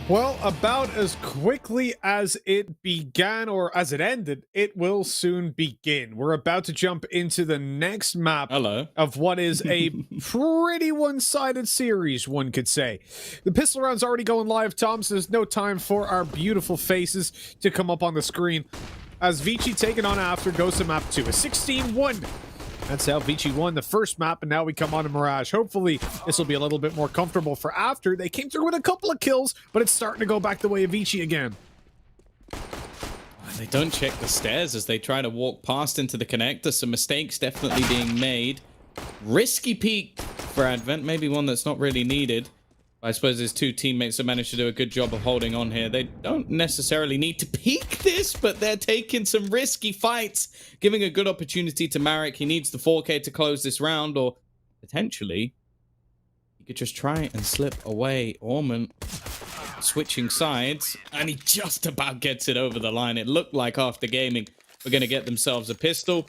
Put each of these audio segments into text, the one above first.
Well, about as quickly as it began or as it ended, it will soon begin. We're about to jump into the next map Hello. of what is a pretty one-sided series, one could say. The pistol round's already going live, Tom, so there's no time for our beautiful faces to come up on the screen. As ViCi taking on After goes to map 2, a 16-1. That's how ViCi won the first map, and now we come on to Mirage. Hopefully, this will be a little bit more comfortable for After. They came through with a couple of kills, but it's starting to go back the way of ViCi again. They don't check the stairs as they try to walk past into the connector. Some mistakes definitely being made. Risky peek for Advent, maybe one that's not really needed. I suppose his two teammates have managed to do a good job of holding on here. They don't necessarily need to peek this, but they're taking some risky fights, giving a good opportunity to Marek. He needs the 4K to close this round, or potentially he could just try and slip away. Orman switching sides, and he just about gets it over the line. It looked like after gaming we're going to get themselves a pistol,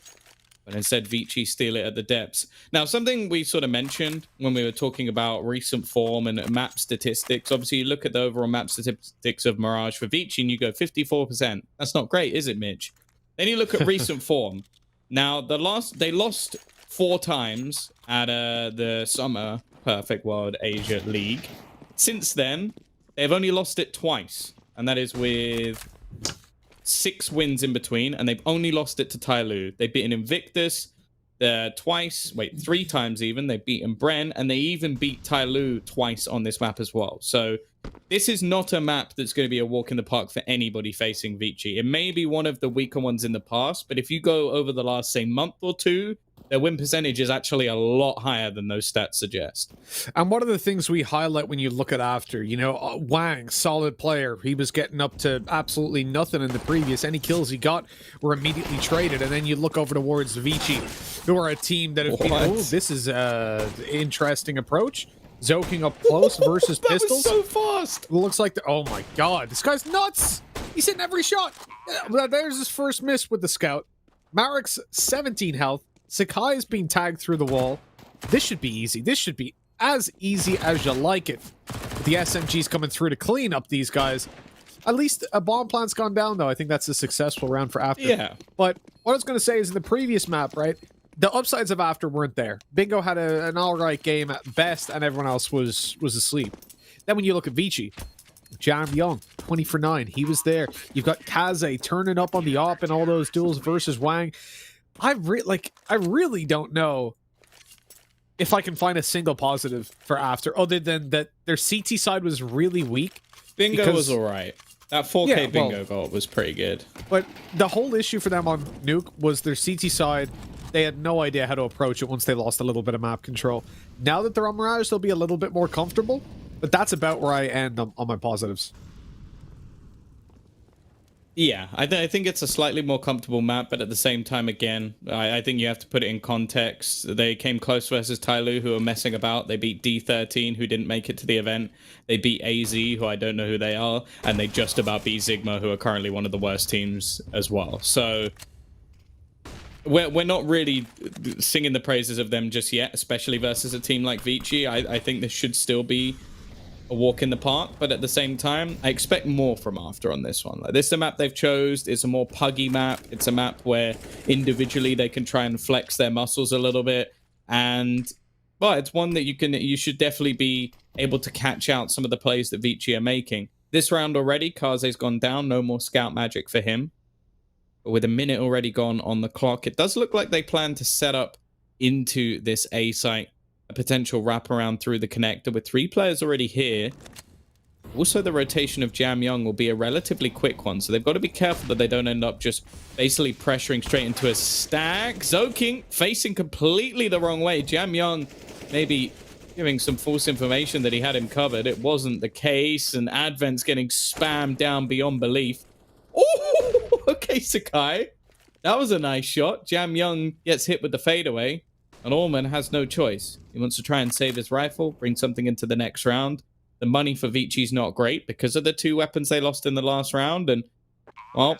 but instead ViCi steal it at the depths. Now, something we sort of mentioned when we were talking about recent form and map statistics, obviously you look at the overall map statistics of Mirage for ViCi and you go 54%. That's not great, is it, Mitch? Then you look at recent form. Now, they lost 4 times at the Summer Perfect World Asia League. Since then, they've only lost it twice, and that is with 6 wins in between, and they've only lost it to Tyloo. They've beaten Invictus twice, 3 times even. They've beaten Bren, and they even beat Tyloo twice on this map as well. So this is not a map that's going to be a walk in the park for anybody facing ViCi. It may be one of the weaker ones in the past, but if you go over the last, say, month or two, their win percentage is actually a lot higher than those stats suggest. And one of the things we highlight when you look at After, you know, Wang, solid player. He was getting up to absolutely nothing in the previous. Any kills he got were immediately traded. And then you look over towards ViCi, who are a team that have been, oh, this is an interesting approach. Zoking up close versus that pistols. Was so fast. It looks like, oh my god, this guy's nuts. He's hitting every shot. There's his first miss with the scout. Marek's 17 health. Sakai is being tagged through the wall. This should be easy. This should be as easy as you like it. The SMG's coming through to clean up these guys. At least a bomb plant's gone down, though. I think that's a successful round for After. Yeah. But what I was going to say is in the previous map, right, the upsides of After weren't there. Bingo had an all-right game at best, and everyone else was asleep. Then when you look at ViCi, Jam Young, 20 for 9. He was there. You've got Kaze turning up on the op in all those duels versus Wang. I really don't know if I can find a single positive for After, other than that their CT side was really weak. Bingo was all right. That 4K bingo goal was pretty good. But the whole issue for them on Nuke was their CT side. They had no idea how to approach it once they lost a little bit of map control. Now that they're on Mirage, they'll be a little bit more comfortable. But that's about where I end on my positives. Yeah, I think it's a slightly more comfortable map, but at the same time, again, I think you have to put it in context. They came close versus Tyloo, who are messing about. They beat D13, who didn't make it to the event. They beat AZ, who I don't know who they are. And they just about beat Sigma, who are currently one of the worst teams as well. So we're not really singing the praises of them just yet, especially versus a team like ViCi. I think this should still be a walk in the park, but at the same time, I expect more from After on this one. Like, this is the map they've chose. It's a more puggy map. It's a map where individually they can try and flex their muscles a little bit, and well, it's one that you should definitely be able to catch out some of the plays that ViCi are making. This round already, Kaze's gone down. No more scout magic for him. But with a minute already gone on the clock, it does look like they plan to set up into this A site a potential wraparound through the connector with 3 players already here. Also, the rotation of Jam Young will be a relatively quick one, so they've got to be careful that they don't end up just basically pressuring straight into a stack. Zoking facing completely the wrong way. Jam Young maybe giving some false information that he had him covered. It wasn't the case, and Advent's getting spammed down beyond belief. Oh, okay, Sakai. That was a nice shot. Jam Young gets hit with the fadeaway. And Orman has no choice. He wants to try and save his rifle, bring something into the next round. The money for ViCi's not great because of the 2 weapons they lost in the last round. And, well,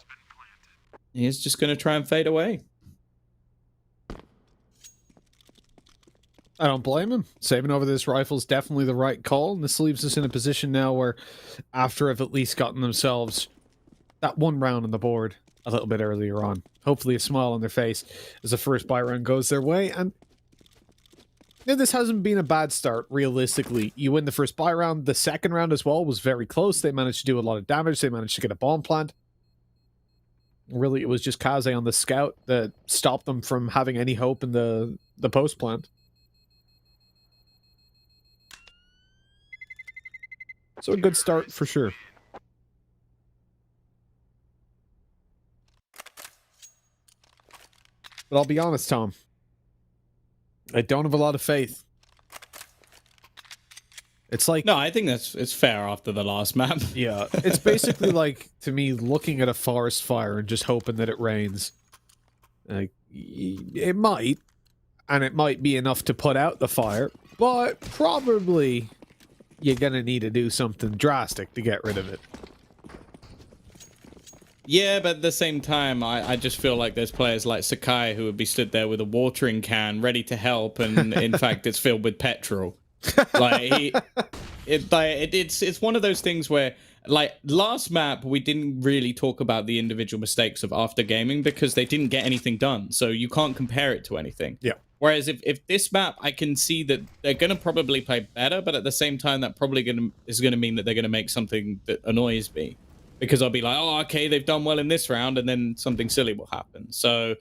he's just going to try and fade away. I don't blame him. Saving over this rifle is definitely the right call, and this leaves us in a position now where, after have at least gotten themselves that one round on the board a little bit earlier on, hopefully a smile on their face as the first buy round goes their way, and this hasn't been a bad start, realistically. You win the first buy round, the second round as well was very close. They managed to do a lot of damage, they managed to get a bomb plant. Really, it was just Kaze on the scout that stopped them from having any hope in the post plant. So a good start for sure. But I'll be honest, Tom. I don't have a lot of faith. It's like... No, I think it's fair after the last map. Yeah, it's basically like, to me, looking at a forest fire and just hoping that it rains. Like, it might, and it might be enough to put out the fire, but probably you're gonna need to do something drastic to get rid of it. Yeah, but at the same time, I just feel like there's players like Sakai who would be stood there with a watering can ready to help, and in fact, it's filled with petrol. Like, it's one of those things where, like, last map, we didn't really talk about the individual mistakes of After Gaming because they didn't get anything done, so you can't compare it to anything. Yeah. Whereas if this map, I can see that they're going to probably play better, but at the same time, that probably is going to mean that they're going to make something that annoys me. Because I'll be like, oh, okay, they've done well in this round, and then something silly will happen. So,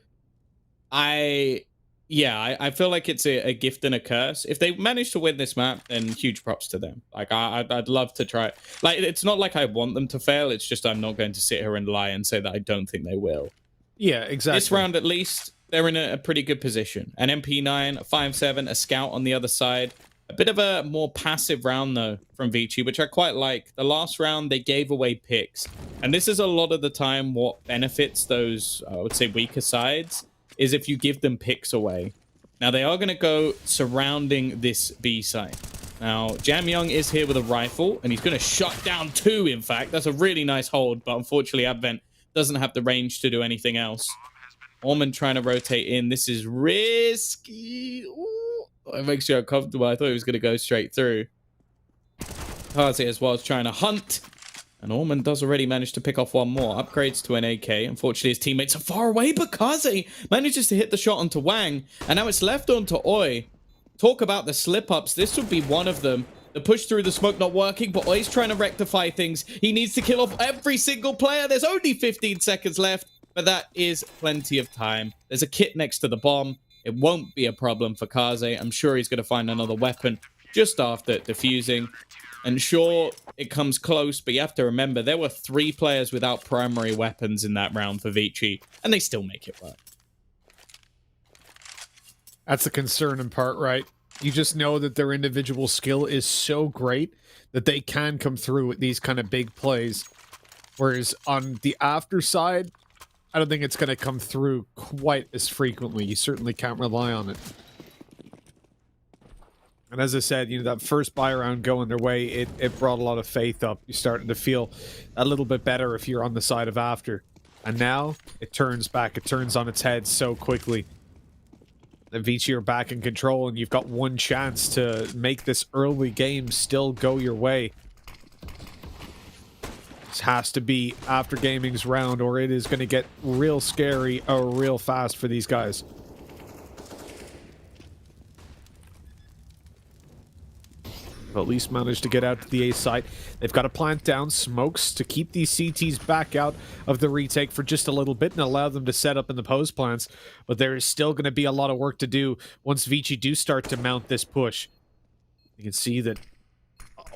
I feel like it's a gift and a curse. If they manage to win this map, then huge props to them. Like, I'd love to try. Like, it's not like I want them to fail. It's just I'm not going to sit here and lie and say that I don't think they will. Yeah, exactly. This round, at least, they're in a pretty good position. An MP9, a 5.7, a scout on the other side. A bit of a more passive round, though, from ViCi, which I quite like. The last round, they gave away picks. And this is a lot of the time what benefits those, I would say, weaker sides, is if you give them picks away. Now, they are going to go surrounding this B site. Now, Jam Young is here with a rifle, and he's going to shut down two, in fact. That's a really nice hold, but unfortunately, Advent doesn't have the range to do anything else. Ormond trying to rotate in. This is risky. Ooh. It makes you uncomfortable. I thought he was going to go straight through. Kaze as well is trying to hunt. And Ormond does already manage to pick off one more. Upgrades to an AK. Unfortunately, his teammates are far away, but Kaze manages to hit the shot onto Wang. And now it's left onto Oi. Talk about the slip-ups. This would be one of them. The push through the smoke not working, but Oi's trying to rectify things. He needs to kill off every single player. There's only 15 seconds left, but that is plenty of time. There's a kit next to the bomb. It won't be a problem for Kaze. I'm sure he's going to find another weapon just after defusing. And sure, it comes close, but you have to remember, there were 3 players without primary weapons in that round for ViCi, and they still make it work. That's the concerning part, right? You just know that their individual skill is so great that they can come through with these kind of big plays. Whereas on the after side, I don't think it's going to come through quite as frequently. You certainly can't rely on it. And as I said, you know, that first buy round going their way, it brought a lot of faith up. You're starting to feel a little bit better if you're on the side of after. And now, it turns back. It turns on its head so quickly. The ViCi are back in control, and you've got one chance to make this early game still go your way. This has to be After Gaming's round, or it is going to get real scary or real fast for these guys. But at least managed to get out to the A site. They've got to plant down smokes to keep these CTs back out of the retake for just a little bit and allow them to set up in the post plants. But there is still going to be a lot of work to do once ViCi do start to mount this push. You can see that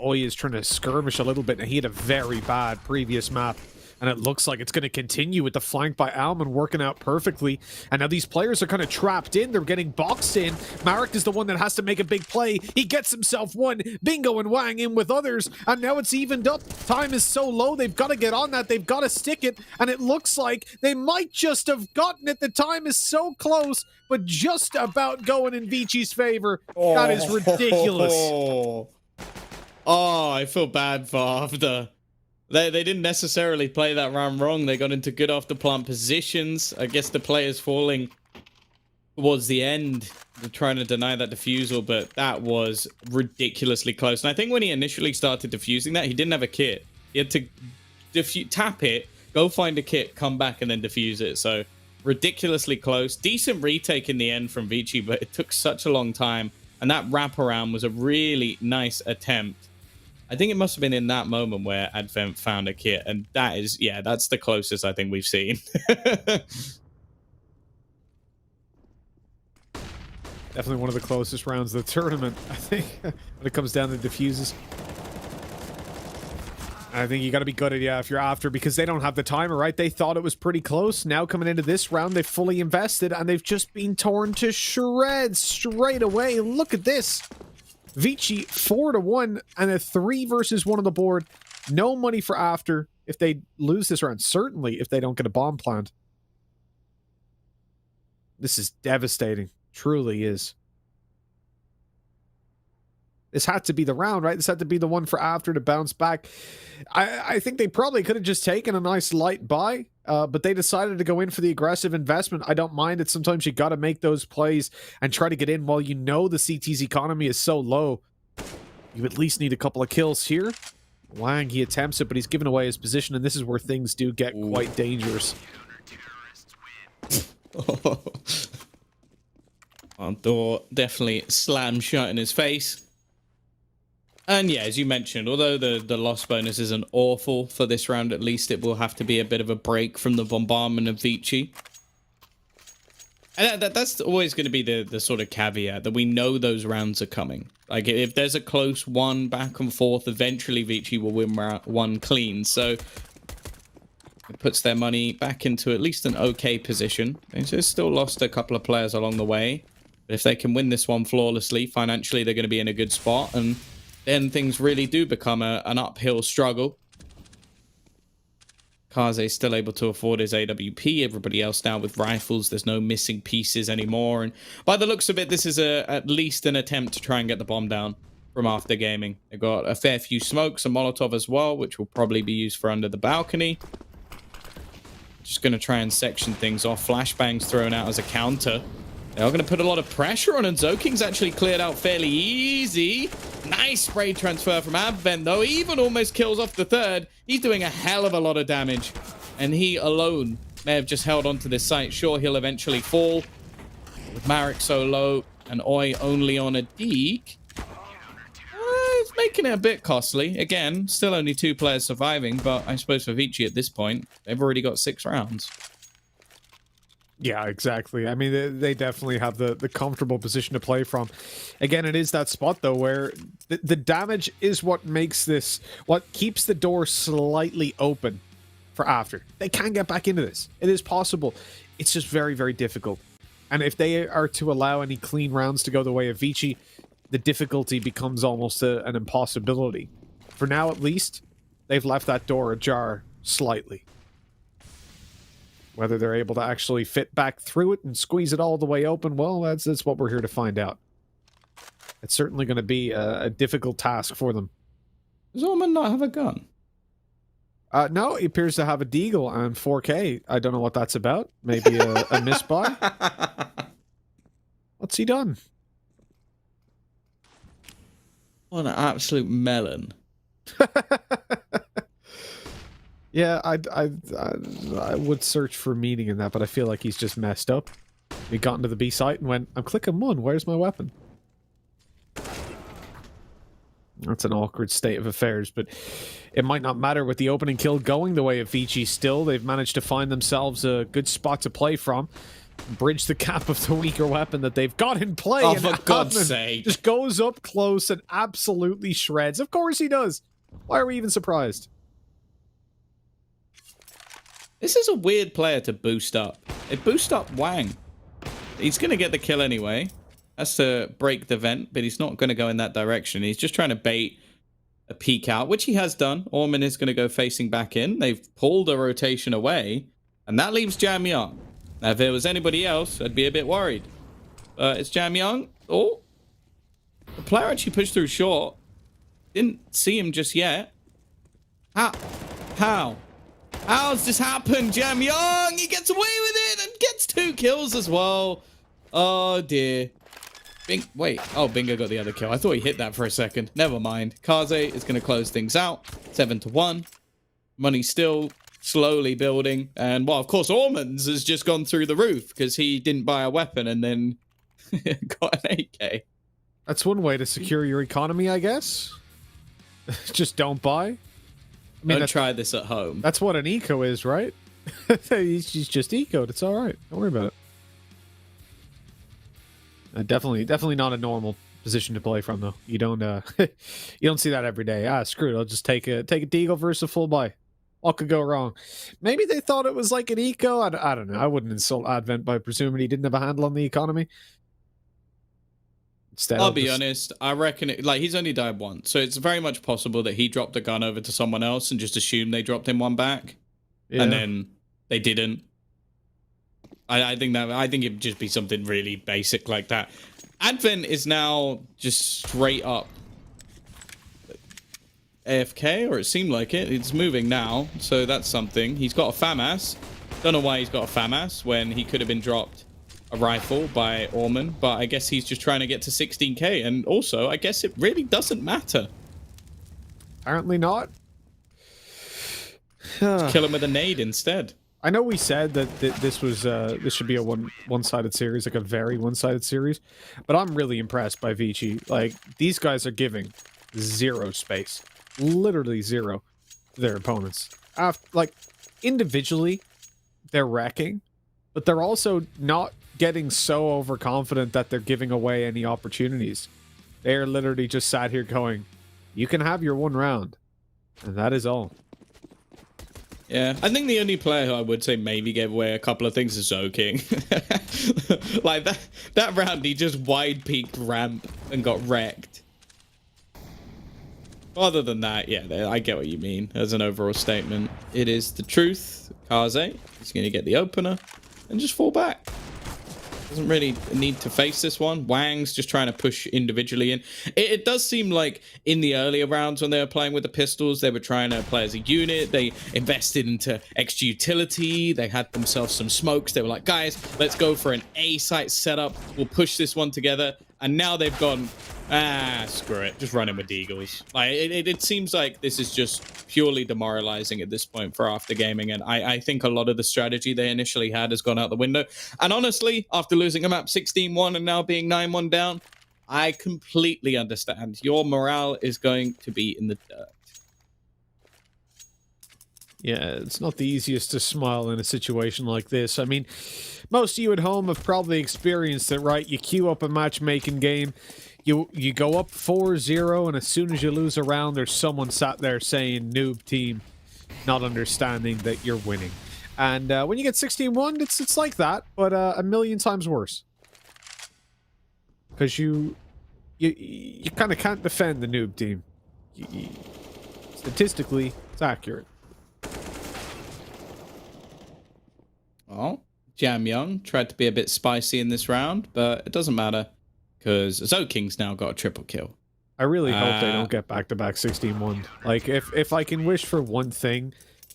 Oi is trying to skirmish a little bit, and he had a very bad previous map. And it looks like it's going to continue with the flank by Alman working out perfectly. And now these players are kind of trapped in. They're getting boxed in. Marek is the one that has to make a big play. He gets himself one. Bingo and Wang in with others. And now it's evened up. Time is so low. They've got to get on that. They've got to stick it. And it looks like they might just have gotten it. The time is so close, but just about going in ViCi's favor. Oh. That is ridiculous. Oh, I feel bad for After. They didn't necessarily play that round wrong. They got into good off the plant positions. I guess the players falling towards the end, trying to deny that defusal, but that was ridiculously close. And I think when he initially started defusing that, he didn't have a kit. He had to tap it, go find a kit, come back, and then defuse it. So ridiculously close. Decent retake in the end from ViCi, but it took such a long time. And that wraparound was a really nice attempt. I think it must have been in that moment where Advent found a kit. And that is, yeah, that's the closest I think we've seen. Definitely one of the closest rounds of the tournament, I think, when it comes down to defuses. I think you got to be good at, yeah, if you're after, because they don't have the timer, right? They thought it was pretty close. Now coming into this round, they've fully invested, and they've just been torn to shreds straight away. Look at this. ViCi 4-1 and a 3 versus 1 on the board. No money for after if they lose this round. Certainly if they don't get a bomb plant. This is devastating. Truly is. This had to be the round, right? This had to be the one for after to bounce back. I think they probably could have just taken a nice light buy, but they decided to go in for the aggressive investment. I don't mind it. Sometimes you got to make those plays and try to get in while you know the CT's economy is so low. You at least need a couple of kills here. Wang, he attempts it, but he's given away his position, and this is where things do get quite dangerous. Door definitely slammed shut in his face. And yeah, as you mentioned, although the loss bonus isn't awful for this round, at least it will have to be a bit of a break from the bombardment of ViCi. And that's always going to be the sort of caveat, that we know those rounds are coming. Like, if there's a close one back and forth, eventually ViCi will win round one clean. So it puts their money back into at least an okay position. They've still lost a couple of players along the way. But if they can win this one flawlessly, financially they're going to be in a good spot, and then things really do become an uphill struggle. Kaze still able to afford his AWP. Everybody else now with rifles. There's no missing pieces anymore. And by the looks of it, this is at least an attempt to try and get the bomb down from after gaming. They've got a fair few smokes, a Molotov as well, which will probably be used for under the balcony. Just going to try and section things off. Flashbangs thrown out as a counter. They're going to put a lot of pressure on, and Zoking's actually cleared out fairly easy. Nice spray transfer from Advent, though. Even almost kills off the third. He's doing a hell of a lot of damage, and he alone may have just held onto this site. Sure, he'll eventually fall. With Marek so low and Oi only on a deke, it's making it a bit costly. Again, still only 2 players surviving, but I suppose for ViCi at this point, they've already got 6 rounds. Yeah, exactly. I mean, they definitely have the comfortable position to play from. Again, it is that spot, though, where the damage is what makes this, what keeps the door slightly open for after. They can get back into this. It is possible. It's just very, very difficult. And if they are to allow any clean rounds to go the way of ViCi, the difficulty becomes almost an impossibility. For now, at least, they've left that door ajar slightly. Whether they're able to actually fit back through it and squeeze it all the way open, well, that's what we're here to find out. It's certainly going to be a difficult task for them. Does Orman not have a gun? No, he appears to have a deagle and 4K. I don't know what that's about. Maybe a misbuy? What's he done? What an absolute melon. Yeah, I would search for meaning in that, but I feel like he's just messed up. He got into the B site and went, I'm clicking 1, where's my weapon? That's an awkward state of affairs, but it might not matter with the opening kill going the way of ViCi still. They've managed to find themselves a good spot to play from. Bridge the gap of the weaker weapon that they've got in play. Oh, for God's sake. Just goes up close and absolutely shreds. Of course he does. Why are we even surprised? This is a weird player to boost up. It boosts up Wang. He's going to get the kill anyway. Has to break the vent, but he's not going to go in that direction. He's just trying to bait a peek out, which he has done. Orman is going to go facing back in. They've pulled a rotation away, and that leaves Jam Young. Now, if it was anybody else, I'd be a bit worried. It's Jam Young. Oh, the player actually pushed through short. Didn't see him just yet. How? How's this happened? Jam Young, he gets away with it and gets 2 kills as well. Oh, dear. Wait. Oh, Bingo got the other kill. I thought he hit that for a second. Never mind. Kaze is going to close things out. 7-1. Money still slowly building. And, well, of course, Ormond's has just gone through the roof because he didn't buy a weapon and then got an AK. That's one way to secure your economy, I guess. Just don't buy. I mean, don't try this at home. That's what an eco is, right? He's just ecoed. It's all right. Don't worry about it. Definitely not a normal position to play from, though. You don't you don't see that every day. Screw it. I'll just take a deagle versus a full buy. What could go wrong? Maybe they thought it was like an eco. I don't know. I wouldn't insult Advent by presuming he didn't have a handle on the economy. Instead, I'll be honest. I reckon he's only died once, so it's very much possible that he dropped the gun over to someone else and just assumed they dropped him one back, and then they didn't. I think it'd just be something really basic like that. Advent is now just straight up AFK, or it seemed like it. It's moving now, so that's something. He's got a FAMAS. Don't know why he's got a FAMAS when he could have been dropped a rifle by Ormond, but I guess he's just trying to get to 16k, and also I guess it really doesn't matter. Apparently not. Just kill him with a nade instead. I know we said that this was this should be a one-sided series, like a very one-sided series, but I'm really impressed by ViCi. Like, these guys are giving zero space, literally zero, to their opponents. Like, individually, they're wrecking, but they're also not getting so overconfident that they're giving away any opportunities. They are literally just sat here going, "You can have your one round," and that is all. Yeah, I think the only player who I would say maybe gave away a couple of things is Zoking. Like, that round, he just wide-peaked ramp and got wrecked. Other than that, yeah, I get what you mean as an overall statement. It is the truth. Kaze is going to get the opener and just fall back. Doesn't really need to face this one. Wang's just trying to push individually in. It does seem like in the earlier rounds when they were playing with the pistols, they were trying to play as a unit. They invested into extra utility. They had themselves some smokes. They were like, guys, let's go for an A site setup. We'll push this one together. And now they've gone, screw it. Just run in with Eagles. Like, it seems like this is just purely demoralizing at this point for After Gaming. And I think a lot of the strategy they initially had has gone out the window. And honestly, after losing a map 16-1 and now being 9-1 down, I completely understand. Your morale is going to be in the dirt. Yeah, it's not the easiest to smile in a situation like this. I mean, most of you at home have probably experienced it, right? You queue up a matchmaking game, you go up 4-0, and as soon as you lose a round, there's someone sat there saying, "Noob team," not understanding that you're winning. And when you get 16-1, it's like that, but a million times worse. Because you kind of can't defend the noob team. Statistically, it's accurate. Well, Jam Young tried to be a bit spicy in this round, but it doesn't matter because Zoking's now got a triple kill. I really hope they don't get back-to-back 16-1. Like, if I can wish for one thing,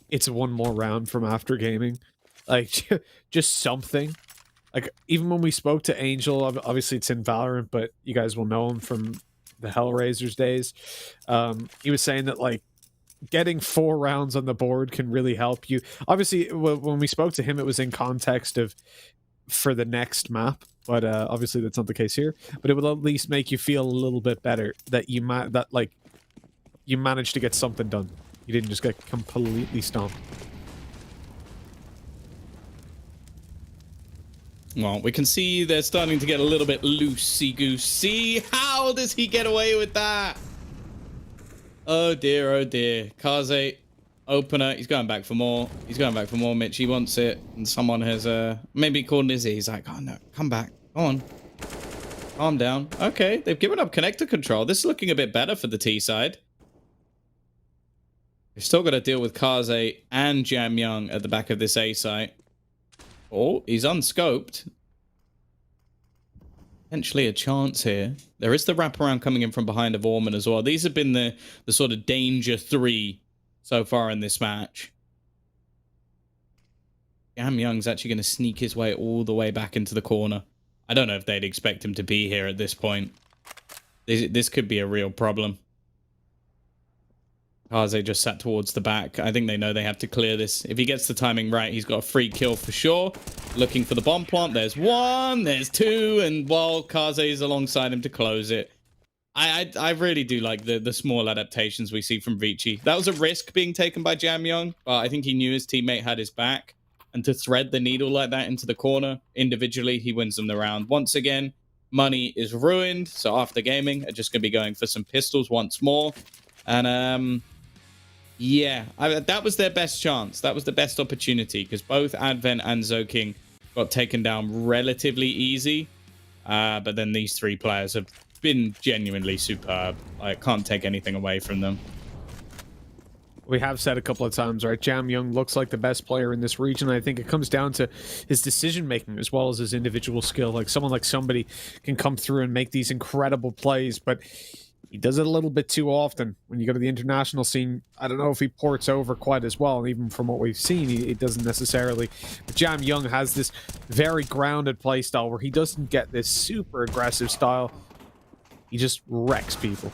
it's one more round from After Gaming. Like, just something. Like, even when we spoke to Angel, obviously it's in Valorant, but you guys will know him from the Hellraisers days. He was saying that, like, getting 4 rounds on the board can really help you. Obviously, when we spoke to him, it was in context of for the next map, but obviously that's not the case here. But it will at least make you feel a little bit better that you managed to get something done. You didn't just get completely stomped. Well, we can see they're starting to get a little bit loosey-goosey. How does he get away with that? Oh dear, oh dear. Kaze, opener. He's going back for more. He's going back for more, Mitch. He wants it. And someone has maybe called Izzy. He's like, oh no, come back. Go on. Calm down. Okay, they've given up connector control. This is looking a bit better for the T side. We've still got to deal with Kaze and Jam Young at the back of this A site. Oh, he's unscoped. Potentially a chance here. There is the wraparound coming in from behind of Orman as well. These have been the sort of danger 3 so far in this match. Jam Young's actually going to sneak his way all the way back into the corner. I don't know if they'd expect him to be here at this point. This could be a real problem. Kaze just sat towards the back. I think they know they have to clear this. If he gets the timing right, he's got a free kill for sure. Looking for the bomb plant. There's one, there's two, and while Kaze is alongside him to close it. I really do like the small adaptations we see from ViCi. That was a risk being taken by Jamyong, but I think he knew his teammate had his back. And to thread the needle like that into the corner, individually, he wins them the round. Once again, money is ruined. So after gaming, are just going to be going for some pistols once more. And yeah, that was their best chance. That was the best opportunity because both Advent and Zoking got taken down relatively easy. But then these three players have been genuinely superb. I can't take anything away from them. We have said a couple of times, right? Jamyong looks like the best player in this region. I think it comes down to his decision making as well as his individual skill. Like someone like somebody can come through and make these incredible plays, but he does it a little bit too often. When you go to the international scene, I don't know if he ports over quite as well. And even from what we've seen, he doesn't necessarily. But Jamyong has this very grounded play style where he doesn't get this super aggressive style. He just wrecks people.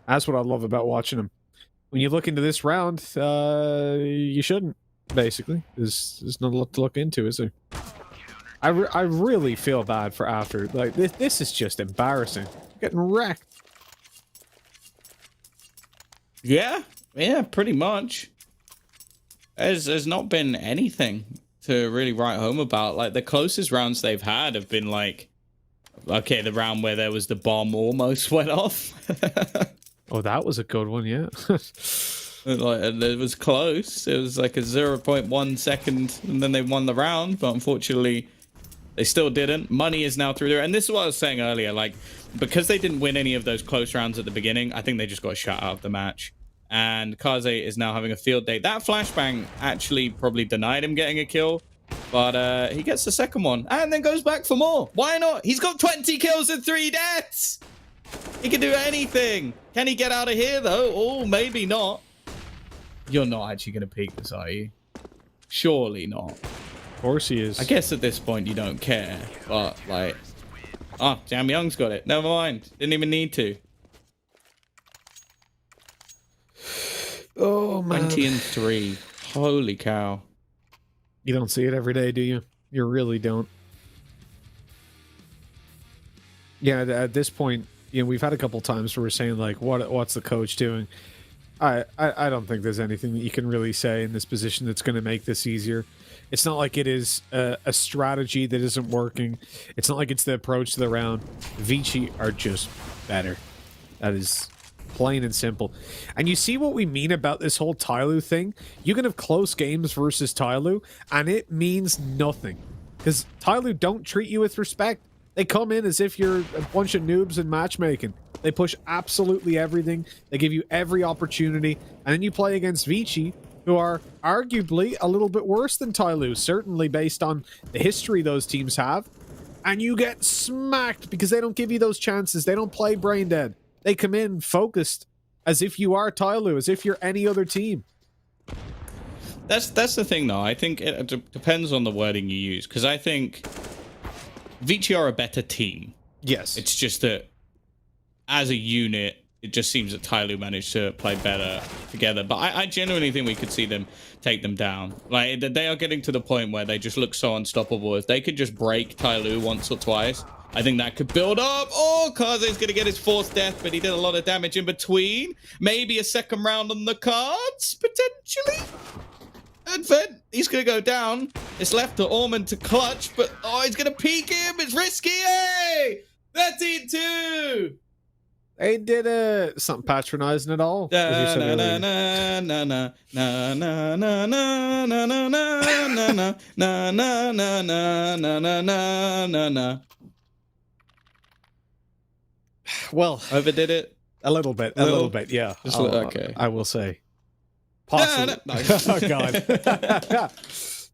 That's what I love about watching him. When you look into this round, you shouldn't, basically. There's not a lot to look into, is there? I really feel bad for After. Like, this is just embarrassing. Getting wrecked. Yeah, pretty much. There's not been anything to really write home about. Like, the closest rounds they've had have been like, okay, the round where there was the bomb almost went off. Oh, that was a good one, yeah. It was close. It was like a 0.1 second, and then they won the round. But unfortunately, they still didn't. Money is now through there. And this is what I was saying earlier. Like, because they didn't win any of those close rounds at the beginning, I think they just got shut out of the match. And Kaze is now having a field day. That flashbang actually probably denied him getting a kill. But he gets the second one and then goes back for more. Why not? He's got 20 kills and 3 deaths. He can do anything. Can he get out of here, though? Oh, maybe not. You're not actually going to peek this, are you? Surely not. Of course he is. I guess at this point you don't care. But, like... Oh, Jamyong's got it. Never mind. Didn't even need to. Oh, man. 20 and 3. Holy cow. You don't see it every day, do you? You really don't. Yeah, at this point, you know, we've had a couple times where we're saying, like, what's the coach doing? I don't think there's anything that you can really say in this position that's going to make this easier. It's not like it is a strategy that isn't working. It's not like it's the approach to the round. ViCi are just better. That is plain and simple. And you see what we mean about this whole Tyloo thing? You can have close games versus Tyloo, and it means nothing. Because Tyloo don't treat you with respect. They come in as if you're a bunch of noobs in matchmaking. They push absolutely everything. They give you every opportunity. And then you play against ViCi, who are arguably a little bit worse than Tyloo, certainly based on the history those teams have. And you get smacked because they don't give you those chances. They don't play brain dead. They come in focused as if you are Tyloo, as if you're any other team. That's the thing, though. I think it depends on the wording you use. Because I think ViCi are a better team. Yes. It's just that as a unit, it just seems that Tyloo managed to play better together. But I genuinely think we could see them take them down. Like, they are getting to the point where they just look so unstoppable. If they could just break Tyloo once or twice, I think that could build up. Oh, Kaze's going to get his 4th death, but he did a lot of damage in between. Maybe a second round on the cards, potentially. Advent, he's going to go down. It's left to Ormond to clutch, but oh, he's going to peek him. It's risky. Hey! 13-2. They did something patronizing at all. Well, overdid it a little bit, yeah. Okay, I will say, possibly. No. Oh God,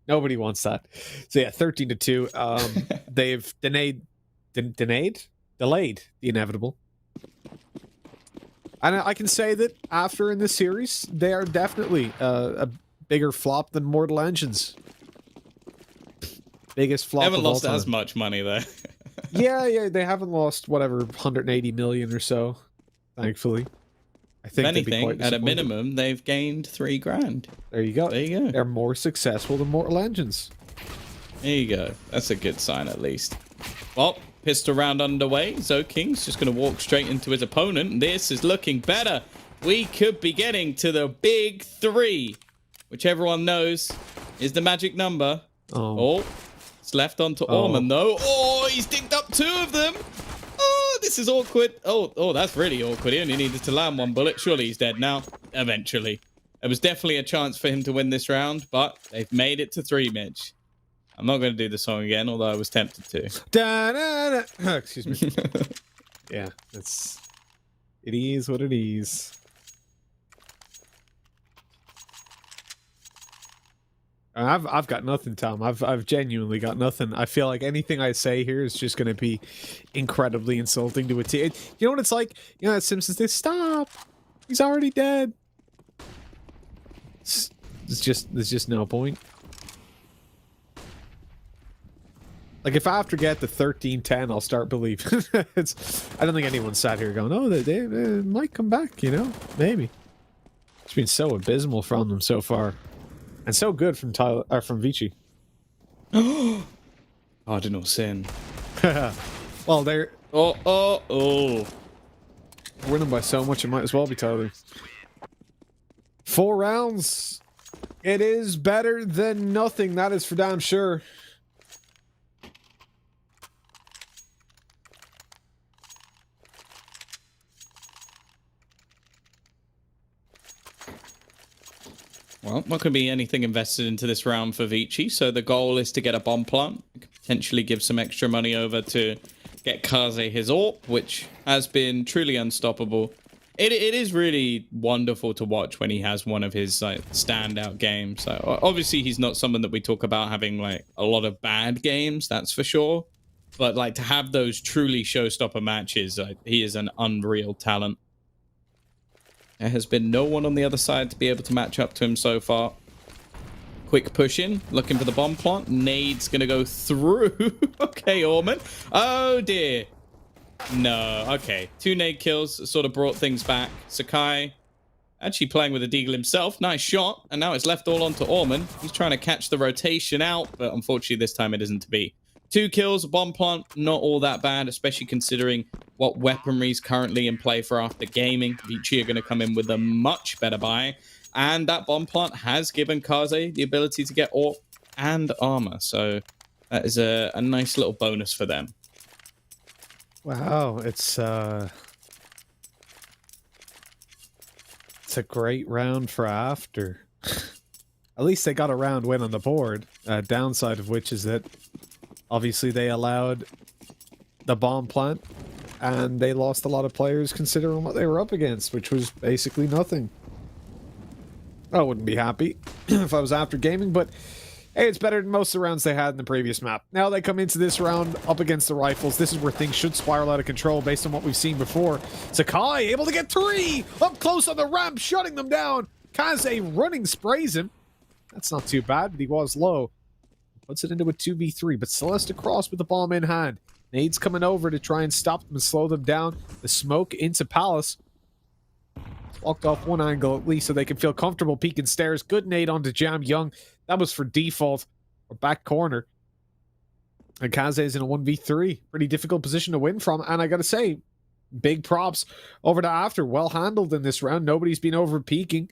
nobody wants that. So yeah, 13-2. They've delayed the inevitable. And I can say that after in this series, they are definitely a bigger flop than Mortal Engines. Biggest flop. Haven't of all lost time. as much money there. Yeah, they haven't lost whatever 180 million or so, thankfully. I If think they'd be quite anything, at a disappointed. minimum, they've gained 3 grand. There you go. There you go. They're more successful than Mortal Engines. There you go. That's a good sign, at least. Well, pistol round underway. Zoking's just going to walk straight into his opponent. This is looking better. We could be getting to the big 3, which everyone knows is the magic number. Oh, it's left onto Orman, though. Oh, he's dinked up 2 of them. Oh, this is awkward. Oh, that's really awkward. He only needed to land 1 bullet. Surely he's dead now. Eventually. There was definitely a chance for him to win this round, but they've made it to 3, Mitch. I'm not going to do the song again, although I was tempted to. Da, da, da. Excuse me. Yeah, it is what it is. I've got nothing, Tom. I've genuinely got nothing. I feel like anything I say here is just going to be incredibly insulting to a team. You know what it's like? You know that Simpsons they stop. He's already dead. There's just no point. Like if I have to get to 13-10, I'll start believing. I don't think anyone sat here going, "Oh, they might come back." You know, maybe. It's been so abysmal from them so far. And so good from from ViCi. Cardinal sin. Well, they're Oh. winning by so much, it might as well be Tyler. 4 rounds. It is better than nothing. That is for damn sure. Well, not going to be anything invested into this round for ViCi, so the goal is to get a bomb plant. Potentially give some extra money over to get Kaze his AWP, which has been truly unstoppable. It is really wonderful to watch when he has one of his like standout games. So obviously he's not someone that we talk about having like a lot of bad games, that's for sure. But like to have those truly showstopper matches, he is an unreal talent. There has been no one on the other side to be able to match up to him so far. Quick push in, looking for the bomb plant. Nade's gonna go through. Okay, Orman. Oh dear. No, okay. 2 nade kills sort of brought things back. Sakai actually playing with a deagle himself. Nice shot. And now it's left all onto Orman. He's trying to catch the rotation out, but unfortunately this time it isn't to be. 2 kills, bomb plant, not all that bad, especially considering what weaponry is currently in play for after gaming. ViCi are going to come in with a much better buy. And that bomb plant has given Kaze the ability to get AWP and armor. So that is a nice little bonus for them. Wow, it's a great round for after. At least they got a round win on the board. Downside of which is that obviously they allowed the bomb plant and they lost a lot of players considering what they were up against, which was basically nothing. I wouldn't be happy if I was after gaming, but hey, it's better than most of the rounds they had in the previous map. Now they come into this round up against the rifles. This is where things should spiral out of control based on what we've seen before. Sakai able to get 3 up close on the ramp, shutting them down. Kaze running sprays him. That's not too bad, but he was low. Puts it into a 2v3, but Celeste across with the bomb in hand. Nade's coming over to try and stop them and slow them down. The smoke into Palace. Walked off one angle at least so they can feel comfortable peeking stairs. Good nade onto Jam Young. That was for default or back corner. And Kaze is in a 1v3. Pretty difficult position to win from. And I gotta say, big props over to After. Well handled in this round. Nobody's been over peeking.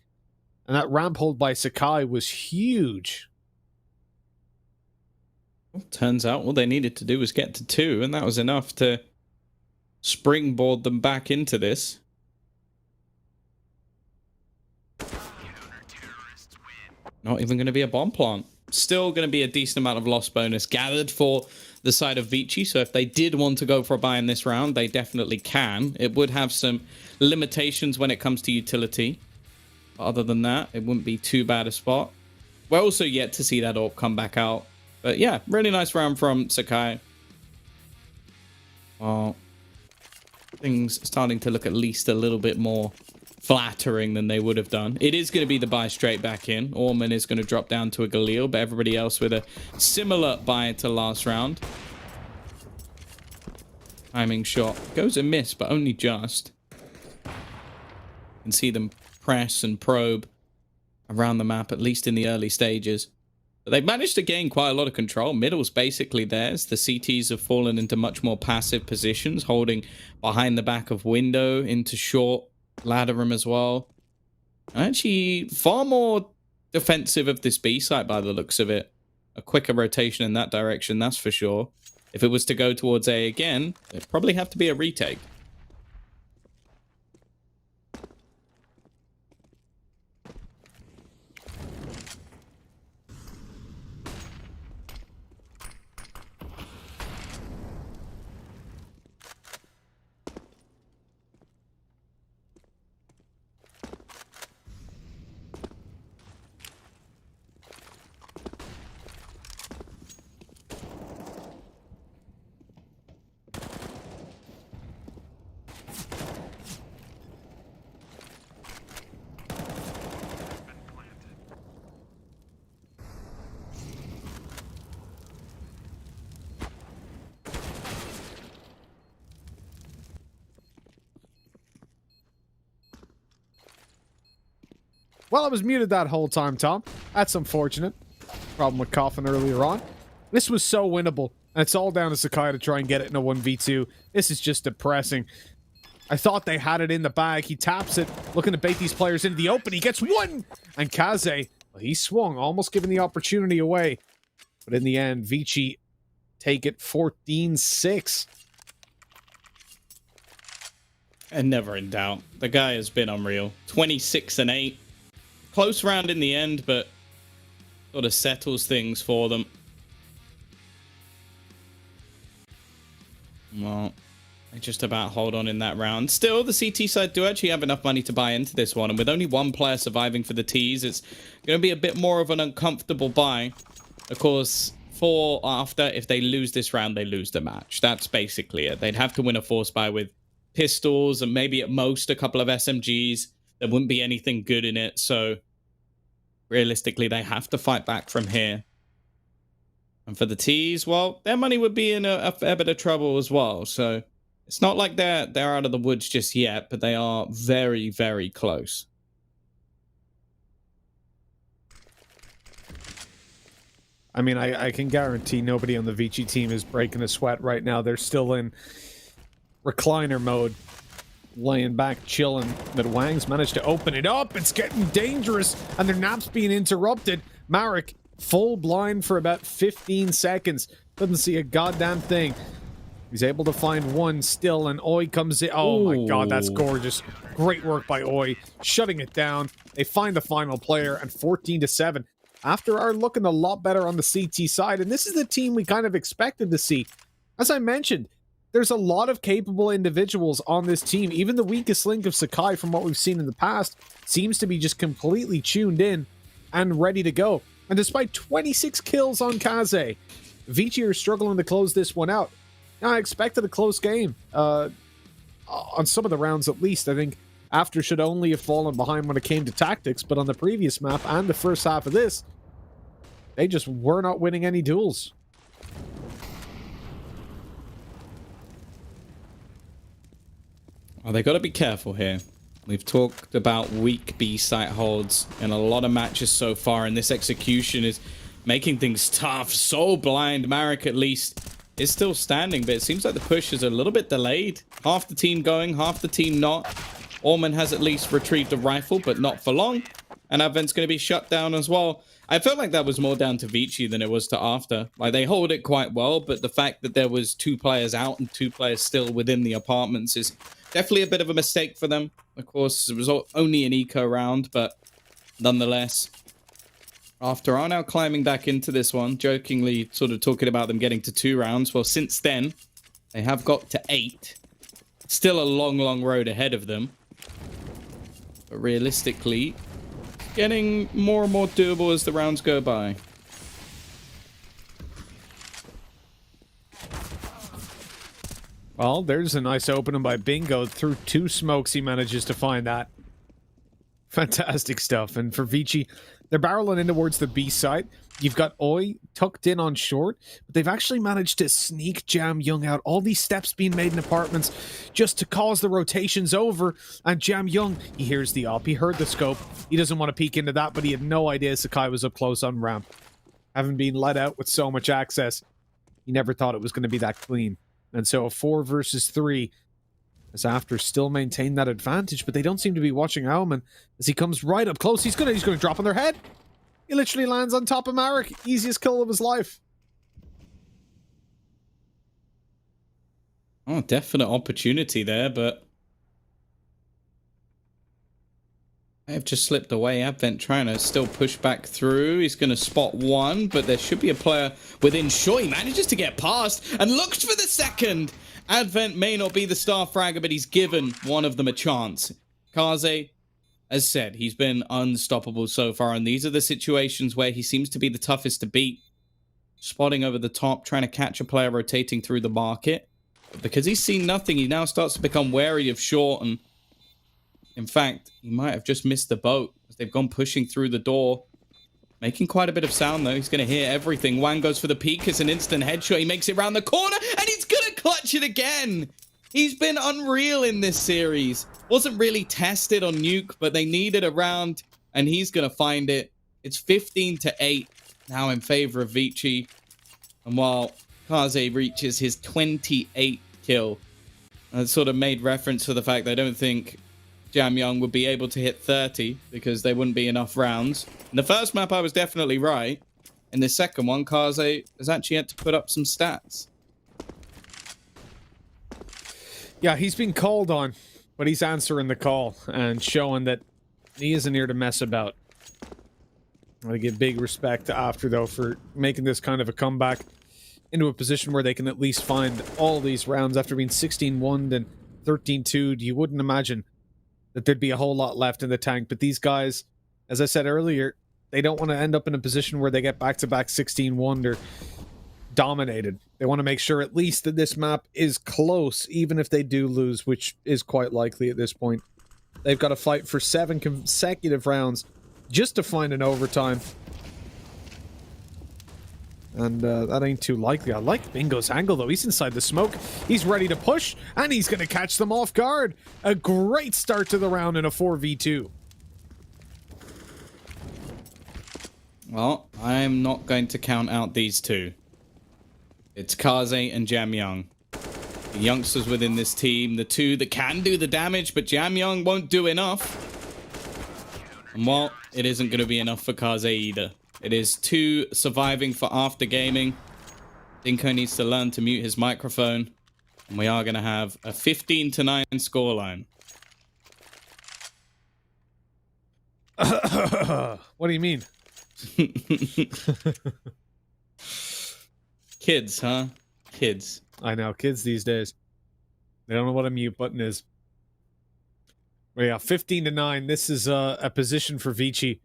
And that ramp hold by Sakai was huge. Well, turns out all they needed to do was get to 2, and that was enough to springboard them back into this. Not even going to be a bomb plant. Still going to be a decent amount of loss bonus gathered for the side of ViCi. So if they did want to go for a buy in this round, they definitely can. It would have some limitations when it comes to utility. But other than that, it wouldn't be too bad a spot. We're also yet to see that AWP come back out. But yeah, really nice round from Sakai. Well, things starting to look at least a little bit more flattering than they would have done. It is going to be the buy straight back in. Orman is going to drop down to a Galil, but everybody else with a similar buy to last round. Timing shot. Goes a miss, but only just. You can see them press and probe around the map, at least in the early stages. But they've managed to gain quite a lot of control. Middle's basically theirs. The CTs have fallen into much more passive positions, holding behind the back of window into short ladder room as well. Actually, far more defensive of this B site by the looks of it. A quicker rotation in that direction, that's for sure. If it was to go towards A again, it'd probably have to be a retake. Well, I was muted that whole time, Tom. That's unfortunate. Problem with coughing earlier on. This was so winnable. And it's all down to Sakai to try and get it in a 1v2. This is just depressing. I thought they had it in the bag. He taps it, looking to bait these players into the open. He gets one! And Kaze, well, he swung, almost giving the opportunity away. But in the end, ViCi take it 14-6. And never in doubt. The guy has been unreal. 26-8. Close round in the end, but sort of settles things for them. Well, they just about hold on in that round. Still, the CT side do actually have enough money to buy into this one. And with only one player surviving for the Ts, it's going to be a bit more of an uncomfortable buy. Of course, for after, if they lose this round, they lose the match. That's basically it. They'd have to win a force buy with pistols and maybe at most a couple of SMGs. There wouldn't be anything good in it, so realistically they have to fight back from here. And for the Ts, well, their money would be in a fair bit of trouble as well, so it's not like they're out of the woods just yet, but they are very, very close. I mean, I can guarantee nobody on the ViCi team is breaking a sweat right now. They're still in recliner mode, laying back, chilling. But Wang's managed to open it up. It's getting dangerous, and their nap's being interrupted. Marek, full blind for about 15 seconds. Doesn't see a goddamn thing. He's able to find one still, and Oi comes in. Oh my god, that's gorgeous. Great work by Oi, shutting it down. They find the final player, and 14-7. After our looking a lot better on the CT side, and this is the team we kind of expected to see. As I mentioned, there's a lot of capable individuals on this team. Even the weakest link of Sakai, from what we've seen in the past, seems to be just completely tuned in and ready to go. And despite 26 kills on Kaze, ViCi are struggling to close this one out. Now, I expected a close game. On some of the rounds, at least. I think After should only have fallen behind when it came to tactics, but on the previous map and the first half of this, they just were not winning any duels. Well, they got to be careful here. We've talked about weak B site holds in a lot of matches so far, and this execution is making things tough. So blind. Marek, at least, is still standing, but it seems like the push is a little bit delayed. Half the team going, half the team not. Orman has at least retrieved a rifle, but not for long. And Advent's going to be shut down as well. I felt like that was more down to ViCi than it was to After. Like, they hold it quite well, but the fact that there was 2 players out and 2 players still within the apartments is definitely a bit of a mistake for them. Of course, it was only an eco round, but nonetheless. After are now climbing back into this one, jokingly sort of talking about them getting to 2 rounds. Well, since then, they have got to 8. Still a long, long road ahead of them. But realistically, getting more and more doable as the rounds go by. Well, there's a nice opening by Bingo. Through 2 smokes, he manages to find that. Fantastic stuff. And for ViCi, they're barreling in towards the B side. You've got Oi tucked in on short, but they've actually managed to sneak Jam Young out. All these steps being made in apartments just to cause the rotations over. And Jam Young, he hears the op. He heard the scope. He doesn't want to peek into that, but he had no idea Sakai was up close on ramp. Having been let out with so much access, he never thought it was going to be that clean. And so a 4 versus 3 as After still maintain that advantage, but they don't seem to be watching Aumann as he comes right up close. He's gonna drop on their head. He literally lands on top of Marek. Easiest kill of his life. Oh, definite opportunity there, but I've just slipped away. Advent trying to still push back through. He's going to spot one, but there should be a player within shot. He manages to get past and looks for the second. Advent may not be the star fragger, but he's given one of them a chance. Kaze, as said, he's been unstoppable so far, and these are the situations where he seems to be the toughest to beat. Spotting over the top, trying to catch a player rotating through the market. But because he's seen nothing, he now starts to become wary of short, and in fact, he might have just missed the boat as they've gone pushing through the door. Making quite a bit of sound, though. He's going to hear everything. Wang goes for the peek. It's an instant headshot. He makes it round the corner, and he's going to clutch it again. He's been unreal in this series. Wasn't really tested on Nuke, but they needed a round, and he's going to find it. It's 15-8 now in favor of ViCi. And while Kaze reaches his 28th kill, I sort of made reference to the fact that I don't think Jam Young would be able to hit 30 because there wouldn't be enough rounds. In the first map, I was definitely right. In the second one, Kaze has actually had to put up some stats. Yeah, he's been called on, but he's answering the call and showing that he isn't here to mess about. I want to give big respect to After, though, for making this kind of a comeback into a position where they can at least find all these rounds after being 16-1'd and 13-2'd. You wouldn't imagine that there'd be a whole lot left in the tank, but these guys, as I said earlier, they don't want to end up in a position where they get back-to-back 16-1'd or dominated. They want to make sure at least that this map is close, even if they do lose, which is quite likely at this point. They've got to fight for 7 consecutive rounds just to find an overtime. And that ain't too likely. I like Bingo's angle, though. He's inside the smoke. He's ready to push, and he's going to catch them off guard. A great start to the round in a 4v2. Well, I'm not going to count out these two. It's Kaze and Jam Young. The youngsters within this team, the two that can do the damage, but Jam Young won't do enough. And well, it isn't going to be enough for Kaze either. It is 2 surviving for After Gaming. Dinko needs to learn to mute his microphone. And we are going to have a 15-9 scoreline. What do you mean? Kids, huh? Kids. I know, kids these days. They don't know what a mute button is. Well, yeah, 15-9. This is a position for ViCi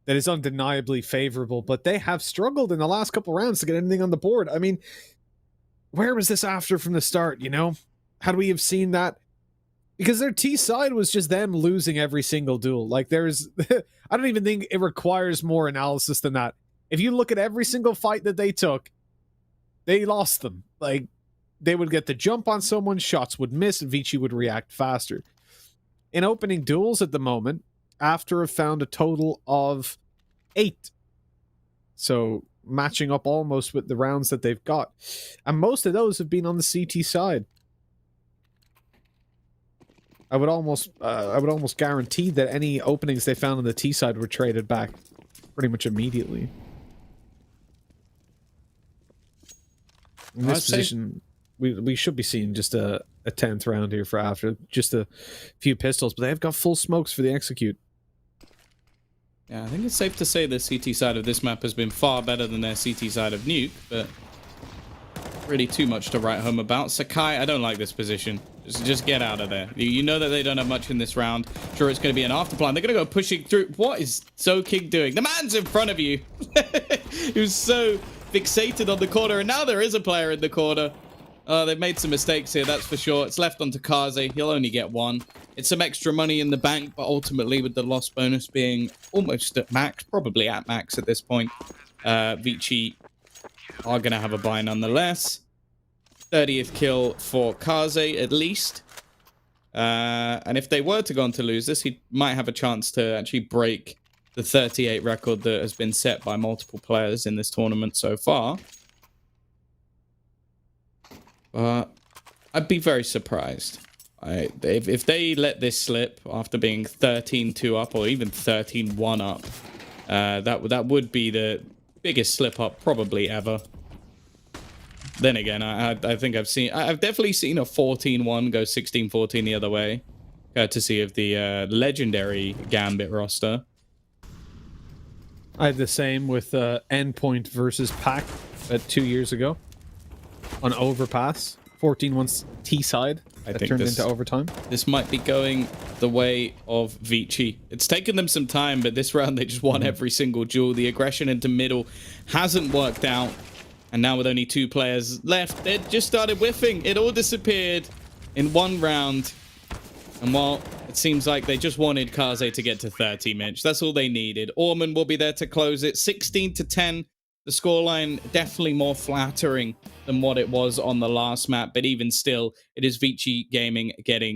that is undeniably favorable, but they have struggled in the last couple rounds to get anything on the board. I mean, where was this After from the start, you know? Had we have seen that? Because their T side was just them losing every single duel. Like, there's... I don't even think it requires more analysis than that. If you look at every single fight that they took, they lost them. Like, they would get the jump on someone, shots would miss, and ViCi would react faster. In opening duels at the moment, After have found a total of 8. So, matching up almost with the rounds that they've got. And most of those have been on the CT side. I would almost guarantee that any openings they found on the T side were traded back pretty much immediately. In this position, we should be seeing just a 10th round here for After. Just a few pistols, but they've got full smokes for the execute. Yeah, I think it's safe to say the CT side of this map has been far better than their CT side of Nuke, but really too much to write home about. Sakai, I don't like this position. Just get out of there. You know that they don't have much in this round. Sure, it's going to be an afterplan. They're going to go pushing through. What is SoKing doing? The man's in front of you. He was so fixated on the corner, and now there is a player in the corner. They've made some mistakes here, that's for sure. It's left onto Kaze. He'll only get one. It's some extra money in the bank, but ultimately with the loss bonus being almost at max, probably at max at this point, ViCi are going to have a buy nonetheless. 30th kill for Kaze at least. And if they were to go on to lose this, he might have a chance to actually break the 38 record that has been set by multiple players in this tournament so far. I'd be very surprised. If they let this slip after being 13-2 up or even 13-1 up, that would be the biggest slip up probably ever. Then again, I think I've definitely seen a 14-1 go 16-14 the other way, courtesy of the legendary Gambit roster. I had the same with Endpoint versus Pac 2 years ago on Overpass. 14-1 T-side that turned into overtime. This might be going the way of ViCi. It's taken them some time, but this round they just won every single duel. The aggression into middle hasn't worked out. And now with only 2 players left, they just started whiffing. It all disappeared in one round. And while it seems like they just wanted Kaze to get to 30, Mitch, that's all they needed. Orman will be there to close it. 16-10. The scoreline definitely more flattering than what it was on the last map. But even still, it is ViCi Gaming getting